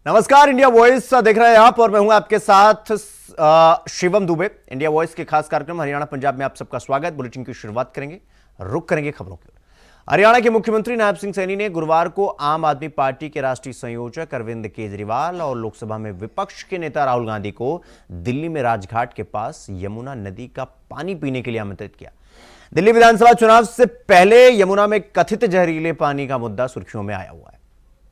नमस्कार, India voice देख रहे हैं आप और मैं हूं आपके साथ शिवम दुबे। इंडिया वॉइस के खास कार्यक्रम हरियाणा पंजाब में आप सबका स्वागत। बुलेटिन की शुरुआत करेंगे, रुक करेंगे खबरों की ओर। हरियाणा के मुख्यमंत्री नायब सिंह सैनी ने गुरुवार को आम आदमी पार्टी के राष्ट्रीय संयोजक अरविंद केजरीवाल और लोकसभा में विपक्ष के नेता राहुल गांधी को दिल्ली में राजघाट के पास यमुना नदी का पानी पीने के लिए आमंत्रित किया। दिल्ली विधानसभा चुनाव से पहले यमुना में कथित जहरीले पानी का मुद्दा सुर्खियों में आया हुआ है।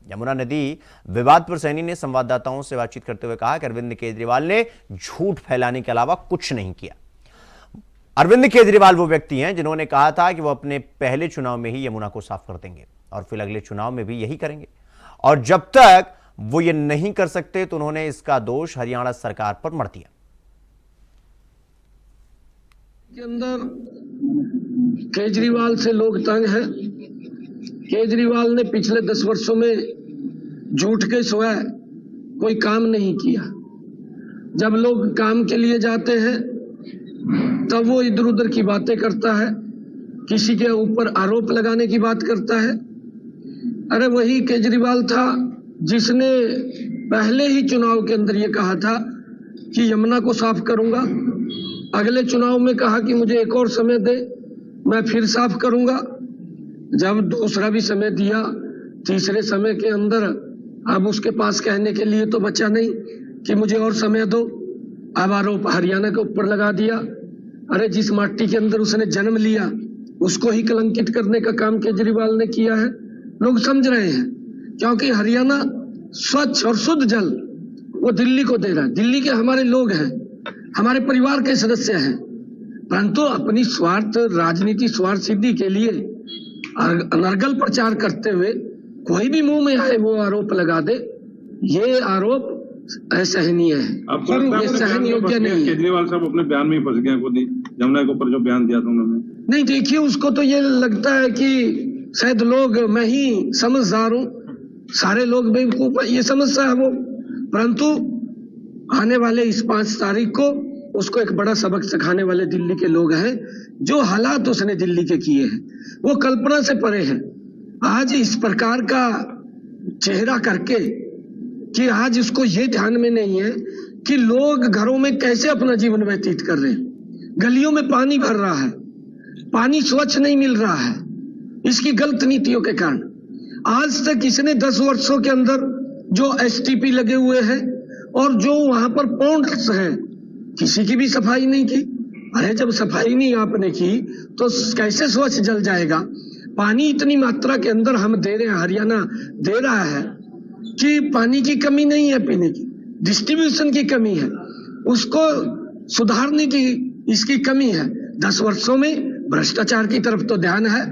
यमुना नदी विवाद पर सैनी ने संवाददाताओं से बातचीत करते हुए कहा कि अरविंद केजरीवाल ने झूठ फैलाने के अलावा कुछ नहीं किया। अरविंद केजरीवाल वो व्यक्ति हैं जिन्होंने कहा था कि वो अपने पहले चुनाव में ही यमुना को साफ कर देंगे और फिर अगले चुनाव में भी यही करेंगे, और जब तक वो ये नहीं कर सकते तो उन्होंने इसका दोष हरियाणा सरकार पर मढ़ दिया। के अंदर केजरीवाल से लोग तंग हैं। केजरीवाल ने पिछले 10 वर्षों में झूठ के सिवाय कोई काम नहीं किया। जब लोग काम के लिए जाते हैं तब वो इधर उधर की बातें करता है, किसी के ऊपर आरोप लगाने की बात करता है। अरे वही केजरीवाल था जिसने पहले ही चुनाव के अंदर ये कहा था कि यमुना को साफ करूंगा। अगले चुनाव में कहा कि मुझे एक और समय दे, मैं फिर साफ करूंगा। जब दूसरा भी समय दिया, तीसरे समय के अंदर अब उसके पास कहने के लिए तो बचा नहीं कि मुझे और समय दो। अब आरोप हरियाणा के ऊपर लगा दिया। अरे जिस माटी के अंदर उसने जन्म लिया उसको ही कलंकित करने का काम केजरीवाल ने किया है। लोग समझ रहे हैं क्योंकि हरियाणा स्वच्छ और शुद्ध जल वो दिल्ली को दे रहा है। दिल्ली के हमारे लोग हैं, हमारे परिवार के सदस्य हैं, परंतु अपनी स्वार्थ राजनीति स्वार्थ सिद्धि के लिए अनर्गल प्रचार करते हुए कोई भी मुंह में आए वो आरोप लगा दे, ये आरोप असहनीय है। ये सहन योग्य नहीं है। केजरीवाल साहब अपने बयान में फंस गए खुद ही, यमुना के ऊपर जो बयान दिया था उन्होंने। नहीं देखिए, उसको तो ये लगता है कि शायद लोग मैं ही समझदार हूँ, सारे लोग बेवकूफ है, ये समझता है वो। परंतु आने वाले इस 5 तारीख को उसको एक बड़ा सबक सिखाने वाले दिल्ली के लोग हैं। जो हालात उसने दिल्ली के किए हैं वो कल्पना से परे हैं। आज इस प्रकार का चेहरा करके कि आज उसको ये ध्यान में नहीं है कि लोग घरों में कैसे अपना जीवन व्यतीत कर रहे हैं। गलियों में पानी भर रहा है, पानी स्वच्छ नहीं मिल रहा है, इसकी गलत नीतियों के कारण। आज तक इसने 10 वर्षों के अंदर जो एसटीपी लगे हुए हैं और जो वहां पर पॉन्ड्स हैं, किसी की भी सफाई नहीं की। अरे जब सफाई नहीं आपने की तो कैसे स्वच्छ जल जाएगा? पानी इतनी मात्रा के अंदर हम दे रहे हैं, हरियाणा दे रहा है कि पानी की कमी नहीं है, पीने की डिस्ट्रीब्यूशन की कमी है, उसको सुधारने की इसकी कमी है। 10 वर्षों में भ्रष्टाचार की तरफ तो ध्यान है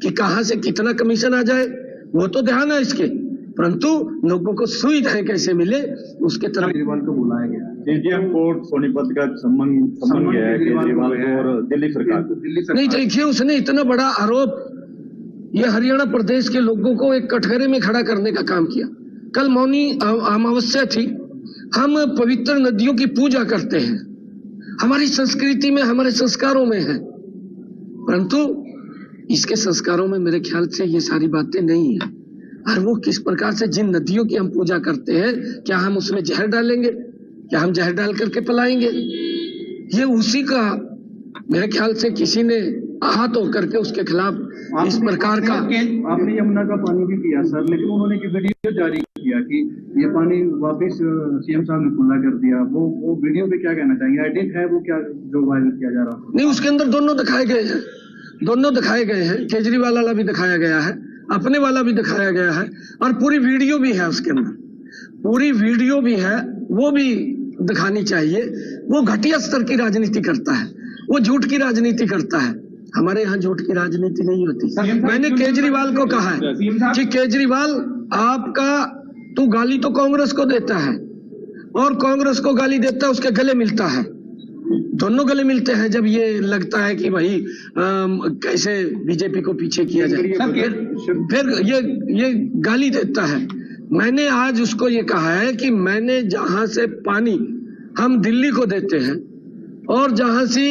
कि कहां से कितना कमीशन आ जाए, वो तो ध्यान है इसके, परंतु लोगों को सुविधाएं कैसे मिले उसके तरफ। केजरीवाल को बुलाया गया, एजीएम कोर्ट सोनीपत का सम्मान गया है केजरीवाल को और दिल्ली सरकार को। नहीं देखिए, उसने इतना बड़ा आरोप ये हरियाणा प्रदेश के लोगों को एक कटघरे में खड़ा करने का काम किया। कल मौनी अमावस्या थी, हम पवित्र नदियों की पूजा करते हैं, हमारी संस्कृति में हमारे संस्कारों में है, परंतु इसके संस्कारों में मेरे ख्याल से ये सारी बातें नहीं है। और वो किस प्रकार से जिन नदियों की हम पूजा करते हैं, क्या हम उसमें जहर डालेंगे? क्या हम जहर डाल करके पिलाएंगे? ये उसी का मेरे ख्याल से किसी ने आहत होकर के उसके खिलाफ इस प्रकार का। आपने यमुना का पानी भी पिया सर, लेकिन उन्होंने एक वीडियो जारी किया कि ये पानी वापस सीएम साहब ने खुला कर दिया। वो वीडियो पे क्या कहना चाहेंगे? एडिट है वो क्या जो वायरल किया जा रहा? नहीं, उसके अंदर दोनों दिखाए गए हैं, दोनों दिखाए गए हैं। केजरीवाल वाला भी दिखाया गया है, अपने वाला भी दिखाया गया है, और पूरी वीडियो भी है उसके अंदर, पूरी वीडियो भी है, वो भी दिखानी चाहिए। वो घटिया स्तर की राजनीति करता है, वो झूठ की राजनीति करता है। हमारे यहाँ झूठ की राजनीति नहीं होती। मैंने केजरीवाल को कहा है कि केजरीवाल आपका तू गाली तो कांग्रेस को देता है और कांग्रेस को गाली देता है, उसके गले मिलता है, दोनों गले मिलते हैं जब ये लगता है कि भाई कैसे बीजेपी को पीछे किया जाए, फिर ये गाली देता है। मैंने आज उसको ये कहा है कि मैंने जहां से पानी हम दिल्ली को देते हैं और जहां से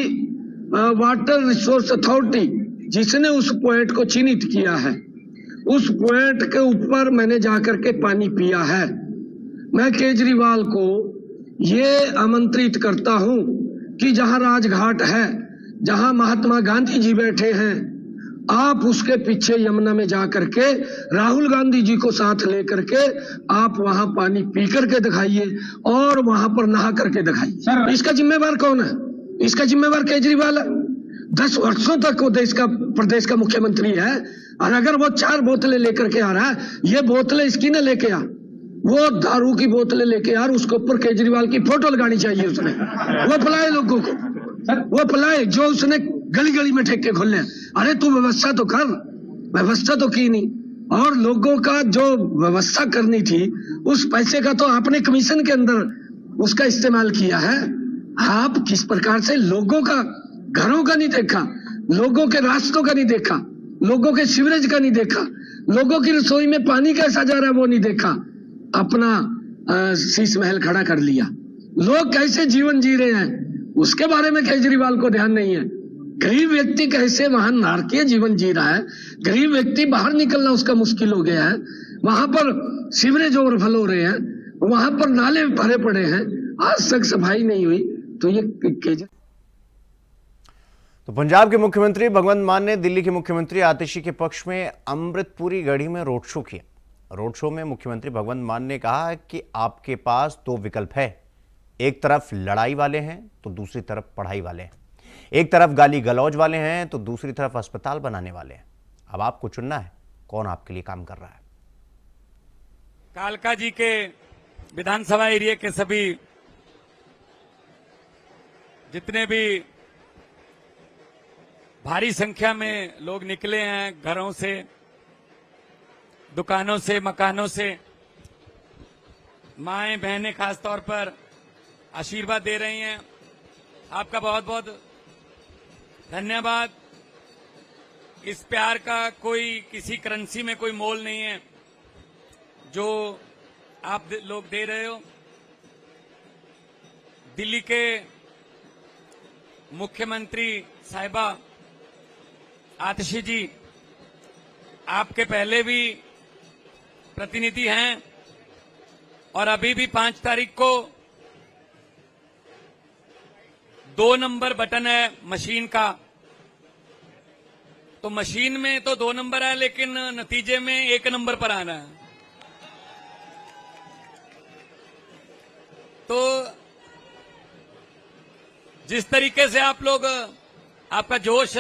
वाटर रिसोर्स अथॉरिटी जिसने उस पॉइंट को चिन्हित किया है, उस पॉइंट के ऊपर मैंने जाकर के पानी पिया है। मैं केजरीवाल को ये आमंत्रित करता हूं कि जहां राजघाट है, जहां महात्मा गांधी जी बैठे हैं, आप उसके पीछे यमुना में जा करके राहुल गांधी जी को साथ लेकर के आप वहां पानी पी करके दिखाइए और वहां पर नहा करके दिखाइए। इसका जिम्मेवार कौन है? इसका जिम्मेवार केजरीवाल है। 10 वर्षों तक वो प्रदेश का मुख्यमंत्री है, और अगर वो 4 बोतलें लेकर के आ रहा है, ये बोतलें इसकी ना लेके आ, वो दारू की बोतलें लेके आ, उसके ऊपर केजरीवाल की फोटो लगानी चाहिए उसने। वो पिलाए लोगों को, वो पिलाए जो उसने गली गली में ठेके खोले। अरे तू व्यवस्था तो कर, व्यवस्था तो की नहीं, और लोगों का जो व्यवस्था करनी थी उस पैसे का तो आपने कमीशन के अंदर उसका इस्तेमाल किया है। आप किस प्रकार से लोगों का घरों का नहीं देखा, लोगों के रास्तों का नहीं देखा, लोगों के सीवरेज का नहीं देखा, लोगों की रसोई में पानी कैसा जा रहा है वो नहीं देखा, अपना शीश महल खड़ा कर लिया। लोग कैसे जीवन जी रहे हैं उसके बारे में केजरीवाल को ध्यान नहीं है। गरीब व्यक्ति कैसे वहां नारकीय जीवन जी रहा है, गरीब व्यक्ति बाहर निकलना उसका मुश्किल हो गया है, वहां पर सीवरेज ओवरफ्लो हो रहे हैं, वहां पर नाले भरे पड़े हैं, आज तक सफाई नहीं हुई। तो ये तो पंजाब के मुख्यमंत्री भगवंत मान ने दिल्ली के मुख्यमंत्री आतिशी के पक्ष में अमृतपुरी गढ़ी में रोड शो किया। रोड शो में मुख्यमंत्री भगवंत मान ने कहा कि आपके पास 2 विकल्प है, एक तरफ लड़ाई वाले हैं तो दूसरी तरफ पढ़ाई वाले हैं, एक तरफ गाली गलौज वाले हैं तो दूसरी तरफ अस्पताल बनाने वाले हैं। अब आपको चुनना है कौन आपके लिए काम कर रहा है। कालका जी के विधानसभा एरिया के सभी जितने भी भारी संख्या में लोग निकले हैं, घरों से, दुकानों से, मकानों से, माएं बहनें खास तौर पर आशीर्वाद दे रही हैं। आपका बहुत बहुत धन्यवाद। इस प्यार का कोई किसी करेंसी में कोई मोल नहीं है जो आप लोग दे रहे हो। दिल्ली के मुख्यमंत्री साहिबा आतिशी जी आपके पहले भी प्रतिनिधि हैं और अभी भी 5 तारीख को 2 नंबर बटन है मशीन का। तो मशीन में तो 2 नंबर है, लेकिन नतीजे में 1 नंबर पर आना है। तो जिस तरीके से आप लोग आपका जोश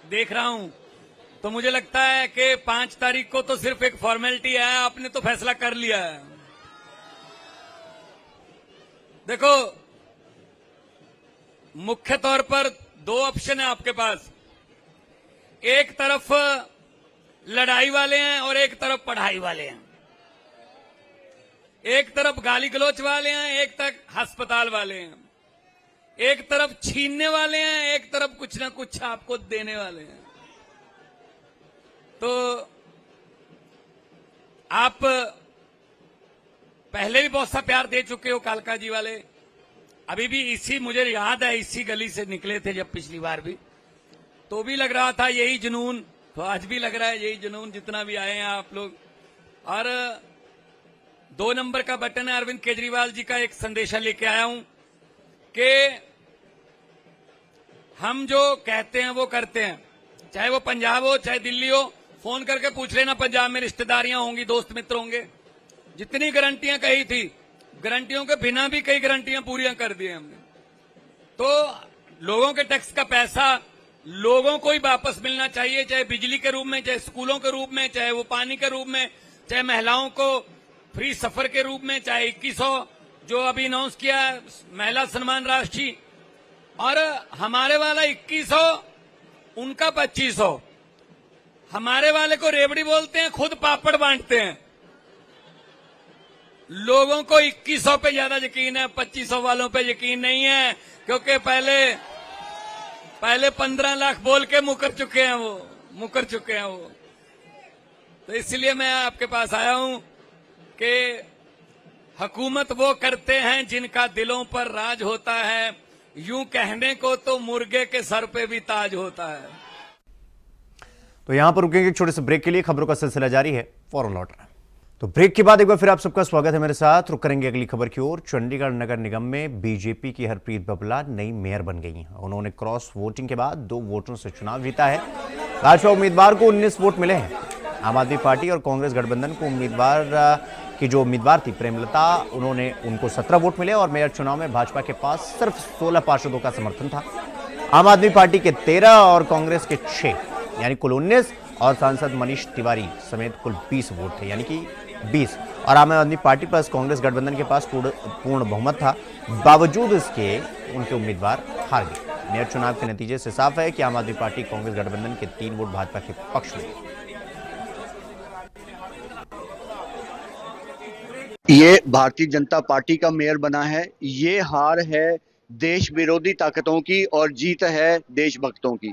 देख रहा हूं, तो मुझे लगता है कि 5 तारीख को तो सिर्फ एक फॉर्मेलिटी है, आपने तो फैसला कर लिया है। देखो, मुख्य तौर पर 2 ऑप्शन है आपके पास। एक तरफ लड़ाई वाले हैं और एक तरफ पढ़ाई वाले हैं। एक तरफ गाली गलौच वाले हैं, एक तरफ अस्पताल वाले हैं। एक तरफ छीनने वाले हैं, एक तरफ कुछ ना कुछ आपको देने वाले हैं। तो आप पहले भी बहुत सा प्यार दे चुके हो कालका जी वाले। अभी भी इसी, मुझे याद है, इसी गली से निकले थे जब पिछली बार भी, तो भी लग रहा था यही जुनून, तो आज भी लग रहा है यही जुनून जितना भी आए हैं आप लोग। और 2 नंबर का बटन है। अरविंद केजरीवाल जी का एक संदेशा लेके आया हूं कि हम जो कहते हैं वो करते हैं, चाहे वो पंजाब हो चाहे दिल्ली हो। फोन करके पूछ लेना, पंजाब में रिश्तेदारियां होंगी, दोस्त मित्र होंगे। जितनी गारंटियां कही थी, गारंटियों के बिना भी कई गारंटियां पूरी कर दी हमने। तो लोगों के टैक्स का पैसा लोगों को ही वापस मिलना चाहिए, चाहे बिजली के रूप में, चाहे स्कूलों के रूप में, चाहे वो पानी के रूप में, चाहे महिलाओं को फ्री सफर के रूप में, चाहे 2100 जो अभी अनाउंस किया है महिला सम्मान राशि, और हमारे वाला 2100, उनका 2500। हमारे वाले को रेवड़ी बोलते हैं, खुद पापड़ बांटते हैं। लोगों को 2100 पे ज्यादा यकीन है, 2500 वालों पे यकीन नहीं है, क्योंकि पहले 15 लाख बोल के मुकर चुके हैं वो। तो इसलिए मैं आपके पास आया हूं कि हुकूमत वो करते हैं जिनका दिलों पर राज होता है। यूं कहने को तो मुर्गे के सर पे भी ताज होता है। तो यहां पर रुकेंगे एक छोटे से ब्रेक के लिए। खबरों का सिलसिला जारी है, फौरन लौट रहा है। तो ब्रेक के बाद एक बार फिर आप सबका स्वागत है मेरे साथ। रुक करेंगे अगली खबर की ओर। चंडीगढ़ नगर निगम में बीजेपी की हरप्रीत बबला नई मेयर बन गई हैं। उन्होंने क्रॉस वोटिंग के बाद 2 वोटों से चुनाव जीता है। भाजपा उम्मीदवार को 19 वोट मिले हैं। आम आदमी पार्टी और कांग्रेस गठबंधन को जो उम्मीदवार थी प्रेमलता, उनको 17 वोट मिले और मेयर चुनाव में भाजपा के पास सिर्फ 16 पार्षदों का समर्थन था। आम आदमी पार्टी के 13 और कांग्रेस के 6 यानी कुल 19 और सांसद मनीष तिवारी समेत कुल 20 वोट थे यानी कि 20 और आम आदमी पार्टी प्लस कांग्रेस गठबंधन के पास पूर्ण बहुमत था। बावजूद इसके उनके उम्मीदवार हार गए। मेयर चुनाव के नतीजे से साफ है कि आम आदमी पार्टी कांग्रेस गठबंधन के 3 वोट भाजपा के पक्ष में। ये भारतीय जनता पार्टी का मेयर बना है। ये हार है देश विरोधी ताकतों की और जीत है देशभक्तों की।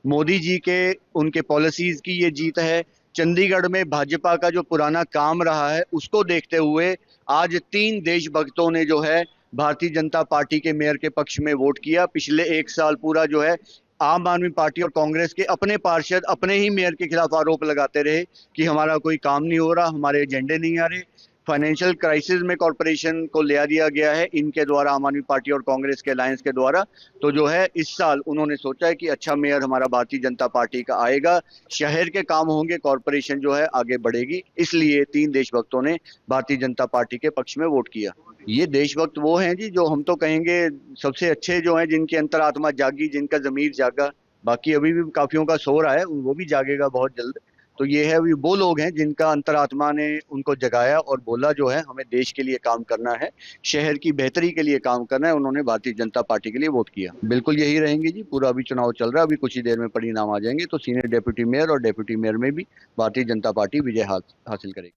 मोदी जी के उनके पॉलिसीज की ये जीत है। चंडीगढ़ में भाजपा का जो पुराना काम रहा है उसको देखते हुए आज 3 देशभक्तों ने जो है भारतीय जनता पार्टी के मेयर के पक्ष में वोट किया। पिछले 1 साल पूरा जो है आम आदमी पार्टी और कांग्रेस के अपने पार्षद अपने ही मेयर के खिलाफ आरोप लगाते रहे कि हमारा कोई काम नहीं हो रहा, हमारे एजेंडे नहीं आ रहे। फाइनेंशियल क्राइसिस में कॉरपोरेशन को ले दिया गया है इनके द्वारा, आम आदमी पार्टी और कांग्रेस के अलायंस के द्वारा। तो जो है इस साल उन्होंने सोचा है कि अच्छा मेयर हमारा भारतीय जनता पार्टी का आएगा, शहर के काम होंगे, कॉरपोरेशन जो है आगे बढ़ेगी। इसलिए 3 देशभक्तों ने भारतीय जनता पार्टी के पक्ष में वोट किया। ये देशभक्त वो हैं जी जो हम तो कहेंगे सबसे अच्छे जो हैं, जिनकी अंतरात्मा जागी, जिनका जमीर जागा। बाकी अभी भी काफियों का सो रहा है, वो भी जागेगा बहुत जल्द। तो ये है वो लोग हैं जिनका अंतरात्मा ने उनको जगाया और बोला जो है हमें देश के लिए काम करना है, शहर की बेहतरी के लिए काम करना है। उन्होंने भारतीय जनता पार्टी के लिए वोट किया। बिल्कुल यही रहेंगे जी। पूरा अभी चुनाव चल रहा है, अभी कुछ ही देर में परिणाम आ जाएंगे तो सीनियर डेप्यूटी मेयर और डेप्यूटी मेयर में भी भारतीय जनता पार्टी विजय हासिल करेगी।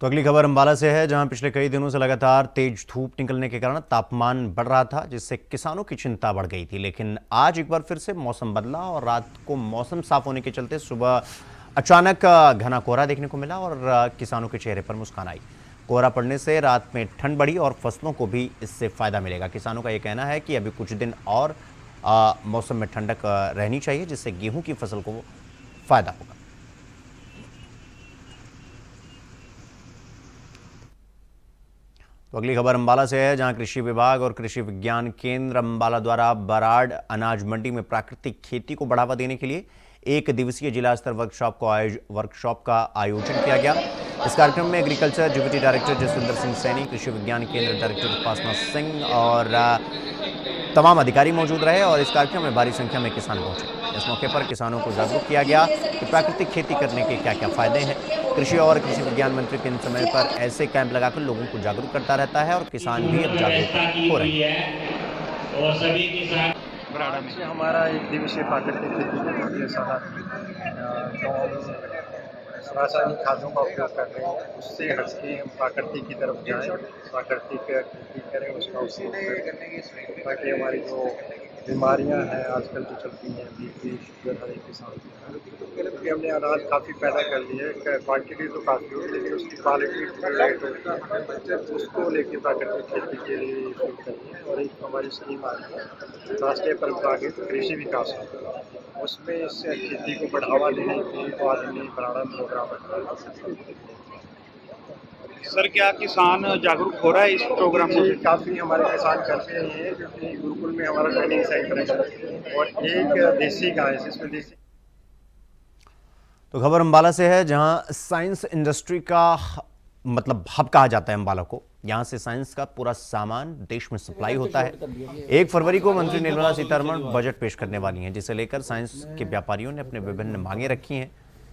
तो अगली खबर अंबाला से है, जहां पिछले कई दिनों से लगातार तेज धूप निकलने के कारण तापमान बढ़ रहा था, जिससे किसानों की चिंता बढ़ गई थी। लेकिन आज एक बार फिर से मौसम बदला और रात को मौसम साफ होने के चलते सुबह अचानक घना कोहरा देखने को मिला और किसानों के चेहरे पर मुस्कान आई। कोहरा पड़ने से रात में ठंड बढ़ी और फसलों को भी इससे फायदा मिलेगा। किसानों का यह कहना है कि अभी कुछ दिन और मौसम में ठंडक रहनी चाहिए, जिससे गेहूं की फसल को फायदा होगा। तो अगली खबर अंबाला से है, जहां कृषि विभाग और कृषि विज्ञान केंद्र अंबाला द्वारा बराड़ अनाज मंडी में प्राकृतिक खेती को बढ़ावा देने के लिए 1 दिवसीय जिला स्तर वर्कशॉप का आयोजन किया गया। इस कार्यक्रम में agriculture deputy director Jaswinder Singh Saini, Krishi Vigyan केंद्र डायरेक्टर उपासना सिंह और तमाम अधिकारी मौजूद रहे और इस कार्यक्रम में भारी संख्या में किसान पहुंचे। इस मौके पर किसानों को जागरूक किया गया कि प्राकृतिक खेती करने के क्या क्या फायदे हैं। कृषि और कृषि विज्ञान मंत्री पिन समय पर ऐसे कैंप लगाकर लोगों को जागरूक करता रहता है और किसान भी अब जागरूक हो रहे हैं। और सभी किसान से हमारा 1 दिवसीय प्राकृतिक खेती का कार्यशाला जो हम रासायनिक खादों का उपयोग कर रहे हैं उससे हट के हम प्राकृतिक की तरफ जाएं, प्राकृतिक खेती करें, उसका उपयोग करें, ताकि हमारी जो बीमारियां हैं आजकल जो चलती हैं, बीपी शुगर हर एक किसान क्योंकि हमने अनाज काफ़ी पैदा कर लिया है, क्वांटिटी तो काफ़ी हो लेकिन उसकी क्वालिटी रेट होती है, उसको लेके प्राकृतिक खेती के लिए शुरू करनी है। और एक हमारी स्कीम आ रही है राष्ट्रीय परंपरागत कृषि विकास, उसमें इस खेती को बढ़ावा देने के लिए आदमी बराड़ा प्रोग्राम है। सर क्या किसान जागरूक हो रहा है इस प्रोग्राम जी, से? काफ़ी हमारे किसान करते हैं क्योंकि गुरुकुल में हमारा ट्रेनिंग सेंटर है और एक देसी गाय है जिसमें देसी। तो खबर अंबाला से है, जहां साइंस इंडस्ट्री का मतलब हब कहा जाता है अंबाला को। यहां से साइंस का पूरा सामान देश में सप्लाई होता है। 1 फरवरी को मंत्री निर्मला सीतारमण बजट पेश करने वाली हैं, जिसे लेकर साइंस के व्यापारियों ने अपने विभिन्न मांगे रखी हैं।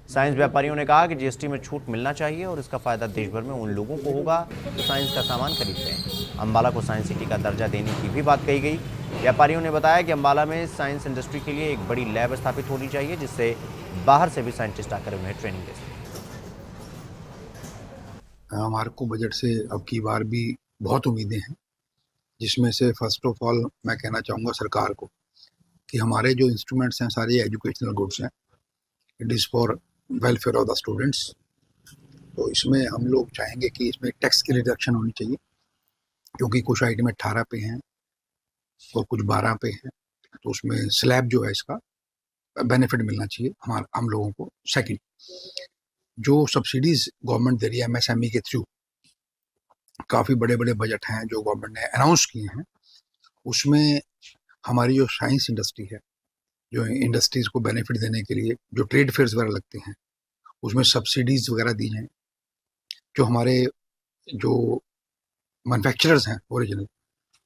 साइंस व्यापारियों ने कहा कि जीएसटी में छूट मिलना चाहिए और इसका फायदा देश भर में उन लोगों को होगा जो साइंस का सामान खरीदते हैं। अंबाला को साइंस सिटी का दर्जा देने की भी बात कही गई। व्यापारियों ने बताया कि अंबाला में साइंस इंडस्ट्री के लिए एक बड़ी लैब स्थापित होनी चाहिए, जिससे बाहर से भी साइंटिस्ट आकर उन्हें ट्रेनिंग दे सकें। हमारे को बजट से अब की बार भी बहुत उम्मीदें हैं, जिसमें से फर्स्ट ऑफ ऑल मैं कहना चाहूँगा सरकार को कि हमारे जो इंस्ट्रूमेंट्स हैं सारे एजुकेशनल गुड्स हैं, it is for welfare of the students. तो इसमें हम लोग चाहेंगे कि इसमें टैक्स की रिडक्शन होनी चाहिए, क्योंकि कुछ आइटम 18 पे हैं और कुछ 12 पे हैं, तो उसमें स्लैब जो है इसका बेनिफिट मिलना चाहिए हम लोगों को। सेकंड, जो सब्सिडीज गवर्नमेंट दे रही है एमएसएमई के थ्रू, काफ़ी बड़े बड़े बजट हैं जो गवर्नमेंट ने अनाउंस किए हैं, उसमें हमारी जो साइंस इंडस्ट्री है, जो इंडस्ट्रीज़ को बेनिफिट देने के लिए जो ट्रेड फेयर्स वगैरह लगते हैं, उसमें सब्सिडीज़ वगैरह दी हैं। जो हमारे जो मैन्युफैक्चरर्स हैं ओरिजिनल,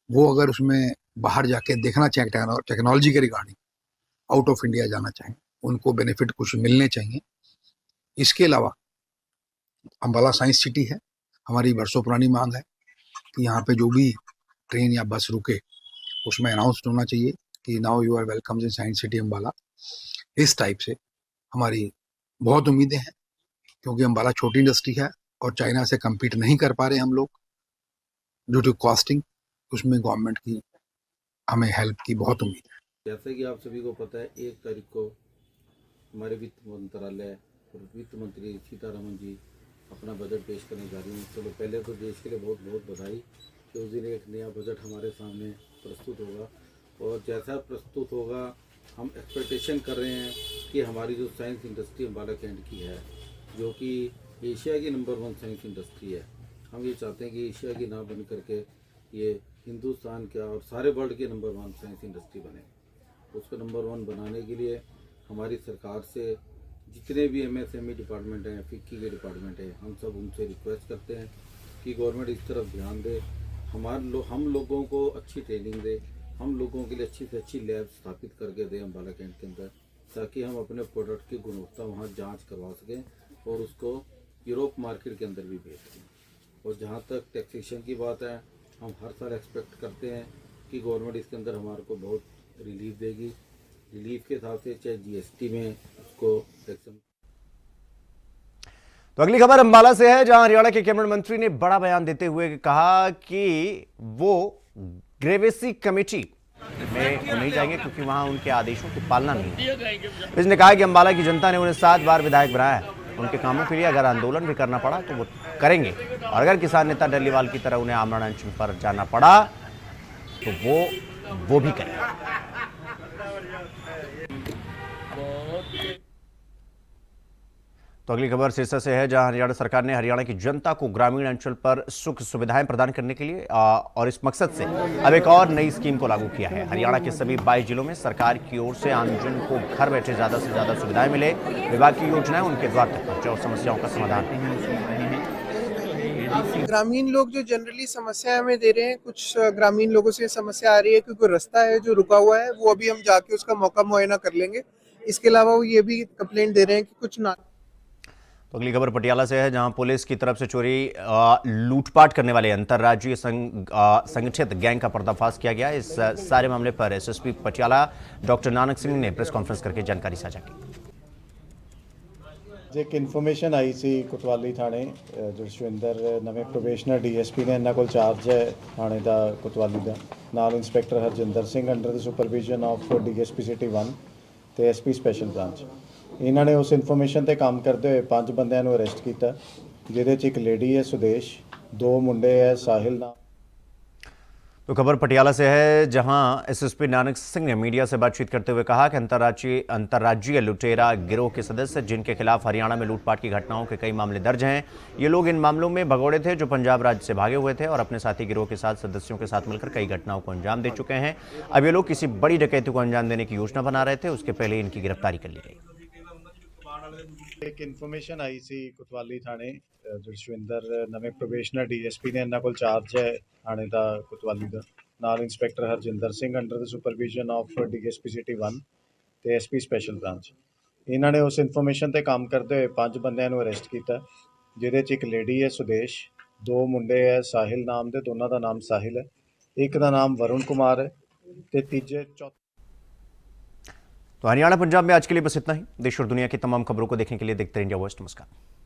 वो अगर उसमें बाहर जाके देखना चाहें टेक्नोलॉजी के रिगार्डिंग, आउट ऑफ इंडिया जाना चाहें, उनको बेनिफिट कुछ मिलने चाहिए। इसके अलावा अम्बाला साइंस सिटी है, हमारी वर्षों पुरानी मांग है कि यहाँ पे जो भी ट्रेन या बस रुके उसमें अनाउंस होना चाहिए कि now you are welcome in science city Ambala. इस टाइप से हमारी बहुत उम्मीदें हैं, क्योंकि अम्बाला छोटी इंडस्ट्री है और चाइना से कम्पीट नहीं कर पा रहे हम लोग ड्यू टू कॉस्टिंग। उसमें गवर्नमेंट की हमें हेल्प की बहुत उम्मीद है। जैसे कि आप सभी को पता है, 1 तारीख को हमारे वित्त मंत्रालय और वित्त मंत्री सीतारमन जी अपना बजट पेश करने जा रही हैं। चलो पहले तो देश के लिए बहुत बहुत बधाई कि उस दिन एक नया बजट हमारे सामने प्रस्तुत होगा, और जैसा प्रस्तुत होगा हम एक्सपेक्टेशन कर रहे हैं कि हमारी जो साइंस इंडस्ट्री अम्बाला कैंट की है, जो कि एशिया की नंबर 1 साइंस इंडस्ट्री है, हम ये चाहते हैं कि एशिया की ना बन करके ये हिंदुस्तान का और सारे वर्ल्ड के नंबर 1 साइंस इंडस्ट्री बने। उसको नंबर 1 बनाने के लिए हमारी सरकार से जितने भी एमएसएमई डिपार्टमेंट हैं, फिक्की के डिपार्टमेंट हैं, हम सब उनसे रिक्वेस्ट करते हैं कि गवर्नमेंट इस तरफ ध्यान दे, हम लोगों को अच्छी ट्रेनिंग दे, हम लोगों के लिए अच्छी से अच्छी लैब स्थापित करके दें अम्बाला कैंट के अंदर, ताकि हम अपने प्रोडक्ट की गुणवत्ता वहाँ जांच करवा सकें और उसको यूरोप मार्केट के अंदर भी भेज सकें। और जहाँ तक टैक्सेशन की बात है, हम हर साल एक्सपेक्ट करते हैं कि गवर्नमेंट इसके अंदर हमारे को बहुत रिलीफ देगी। रिलीफ के हिसाब से चाहे जीएसटी में उसको टैक्स। तो अगली खबर अंबाला से है, जहां हरियाणा के कैबिनेट मंत्री ने बड़ा बयान देते हुए कहा कि वो ग्रेवेसी कमेटी में नहीं जाएंगे क्योंकि वहां उनके आदेशों की पालना नहीं है। इसने कहा कि अंबाला की जनता ने उन्हें 7 बार विधायक बनाया है, उनके कामों के लिए अगर आंदोलन भी करना पड़ा तो वो करेंगे, और अगर किसान नेता डल्लीवाल की तरह उन्हें आमरण अनशन पर जाना पड़ा तो वो भी करेंगे। तो अगली खबर सिरसा से है, जहां हरियाणा सरकार ने हरियाणा की जनता को ग्रामीण अंचल पर सुख सुविधाएं प्रदान करने के लिए और इस मकसद से अब एक और नई स्कीम को लागू किया है। हरियाणा के सभी 22 जिलों में सरकार की ओर से आमजन को घर बैठे ज्यादा से ज्यादा सुविधाएं मिले, विभाग की योजनाएं उनके द्वार तक पहुंचे और समस्याओं का समाधान। ग्रामीण लोग जो जनरली समस्या हमें दे रहे हैं, कुछ ग्रामीण लोगों से समस्या आ रही है कि कोई रास्ता है जो रुका हुआ है, वो अभी हम जाके उसका मौका मुआयना कर लेंगे। इसके अलावा वो ये भी कंप्लेंट दे रहे हैं कि कुछ ना। तो अगली खबर पटियाला से है, जहां पुलिस की तरफ से चोरी लूटपाट करने वाले अंतर्राज्यीय संगठित गैंग का पर्दाफाश किया गया। इस सारे मामले पर एसएसपी पटियाला डॉक्टर नानक सिंह ने प्रेस कॉन्फ्रेंस करके जानकारी साझा की। एक इन्फॉर्मेशन आई सी कोतवाली थाने जसविंदर नवे प्रोबेशनर डीएसपी ने इन्होंने को चार्ज है थाने का कोतवाली का, नाल inspector Harjinder Singh under the supervision of DSP city 1 ਤੇ एसपी स्पैशल ब्रांच। इन्होंने उस इन्फॉर्मेशन पर काम करते हुए 5 बंदियां ਨੂੰ अरेस्ट किया, जिहदे च एक लेडी है सुदेश, 2 मुंडे है साहिल नाम। तो खबर पटियाला से है, जहां एसएसपी नानक सिंह ने मीडिया से बातचीत करते हुए कहा कि अंतर्राज्यीय लुटेरा गिरोह के सदस्य जिनके खिलाफ हरियाणा में लूटपाट की घटनाओं के कई मामले दर्ज हैं, ये लोग इन मामलों में भगोड़े थे जो पंजाब राज्य से भागे हुए थे और अपने साथी गिरोह के साथ सदस्यों के साथ मिलकर कई घटनाओं को अंजाम दे चुके हैं। अब ये लोग किसी बड़ी डकैती को अंजाम देने की योजना बना रहे थे, उसके पहले इनकी गिरफ्तारी कर ली गई। एक इन्फॉर्मेशन आई सी कोतवाली थाने जसविंदर नवे प्रोबेशनर डीएसपी ने इन्होंने को चार्ज है थाने का कोतवाली का, नाल inspector Harjinder Singh under the supervision of DSP city 1 ਤੇ एसपी स्पैशल ब्रांच। इन्होंने उस इन्फॉर्मेशन पर काम करते हुए 5 बंदियां ਨੂੰ अरेस्ट किया, जिहदे च एक लेडी है सुदेश, 2 मुंडे है साहिल नाम दे, दोनों का नाम साहिल है, एक का नाम वरुण कुमार है ते तीजे चौथे। तो हरियाणा पंजाब में आज के लिए बस इतना ही। देश और दुनिया की तमाम खबरों को देखने के लिए देखते रहिए इंडिया वॉइस। नमस्कार।